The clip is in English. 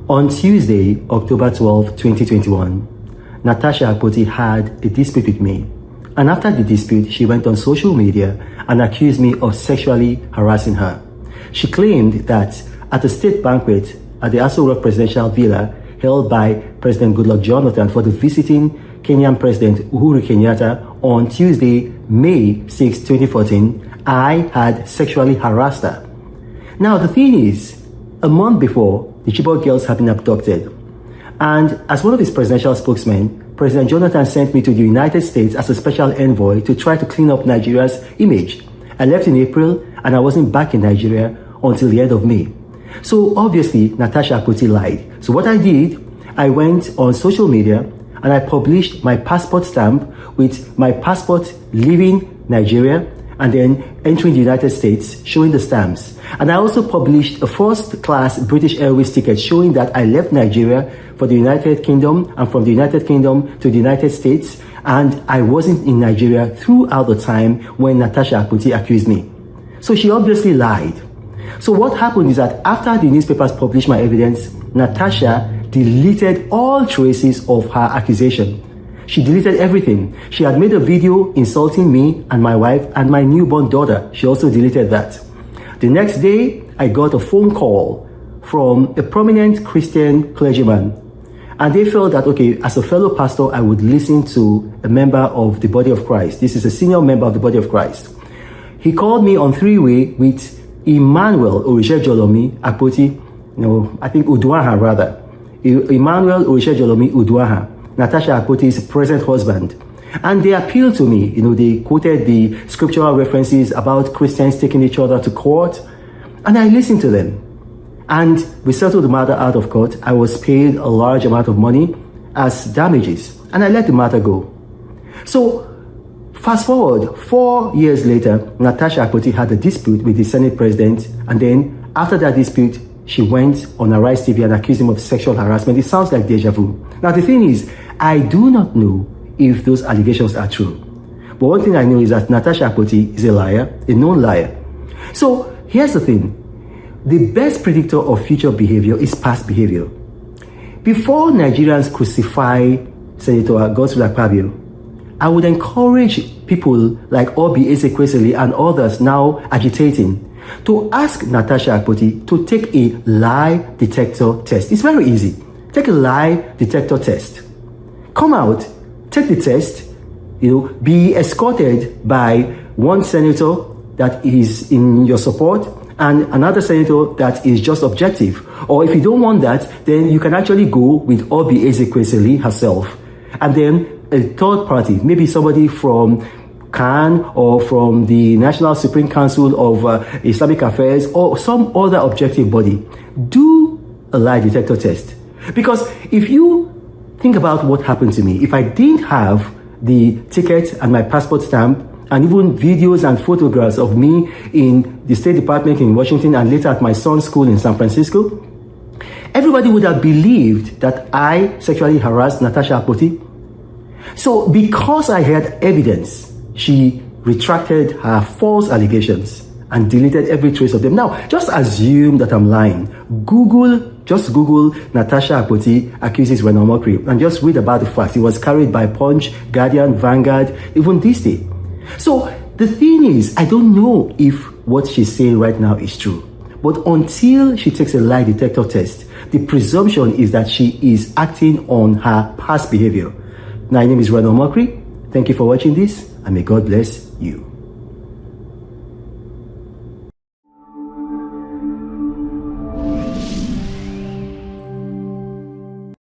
On Tuesday, October 12, 2021, Natasha Akpoti had a dispute with me. And after the dispute, she went on social media and accused me of sexually harassing her. She claimed that at a state banquet at the Aso Rock Presidential Villa held by President Goodluck Jonathan for the visiting Kenyan President Uhuru Kenyatta on Tuesday, May 6, 2014, I had sexually harassed her. Now, the thing is, a month before, the Chibok girls had been abducted. And as one of his presidential spokesmen, President Jonathan sent me to the United States as a special envoy to try to clean up Nigeria's image. I left in April and I wasn't back in Nigeria until the end of May. So obviously, Natasha Akpoti lied. So what I did, I went on social media and I published my passport stamp with my passport leaving Nigeria and then entering the United States, showing the stamps. And I also published a first-class British Airways ticket showing that I left Nigeria for the United Kingdom and from the United Kingdom to the United States, and I wasn't in Nigeria throughout the time when Natasha Akpoti accused me. So she obviously lied. So what happened is that after the newspapers published my evidence, Natasha deleted all traces of her accusation. She deleted everything. She had made a video insulting me and my wife and my newborn daughter. She also deleted that. The next day, I got a phone call from a prominent Christian clergyman. And they felt that, okay, as a fellow pastor, I would listen to a member of the body of Christ. This is a senior member of the body of Christ. He called me on three-way with Emmanuel Orisejolomi Akpoti, I think Uduaha rather. Emmanuel Orisejolomi Uduaha, Natasha Akpoti's present husband. And they appealed to me, they quoted the scriptural references about Christians taking each other to court. And I listened to them. And we settled the matter out of court. I was paid a large amount of money as damages. And I let the matter go. So, fast forward, 4 years later, Natasha Akpoti had a dispute with the Senate president. And then, after that dispute, she went on Arise TV and accused him of sexual harassment. It sounds like deja vu. Now, the thing is, I do not know if those allegations are true. But one thing I know is that Natasha Akpoti is a liar, a known liar. So, here's the thing. The best predictor of future behavior is past behavior. Before Nigerians crucify Senator Godswill Akpabio, I would encourage people like Obi Ezekwesili and others now agitating to ask Natasha Akpoti to take a lie detector test. It's very easy. Take a lie detector test. Come out, take the test, be escorted by one senator that is in your support and another senator that is just objective. Or if you don't want that, then you can actually go with Obi Ezekwesili herself. And then a third party, maybe somebody from CAN or from the National Supreme Council of Islamic Affairs or some other objective body. Do a lie detector test. Because if you think about what happened to me, if I didn't have the ticket and my passport stamp, and even videos and photographs of me in the State Department in Washington and later at my son's school in San Francisco, everybody would have believed that I sexually harassed Natasha Akpoti. So because I had evidence, she retracted her false allegations and deleted every trace of them. Now, just assume that I'm lying. Just Google Natasha Akpoti accuses Reno Omokri and just read about the facts. It was carried by Punch, Guardian, Vanguard, even this day. So the thing is, I don't know if what she's saying right now is true. But until she takes a lie detector test, the presumption is that she is acting on her past behavior. My name is Reno Omokri. Thank you for watching this, and may God bless you.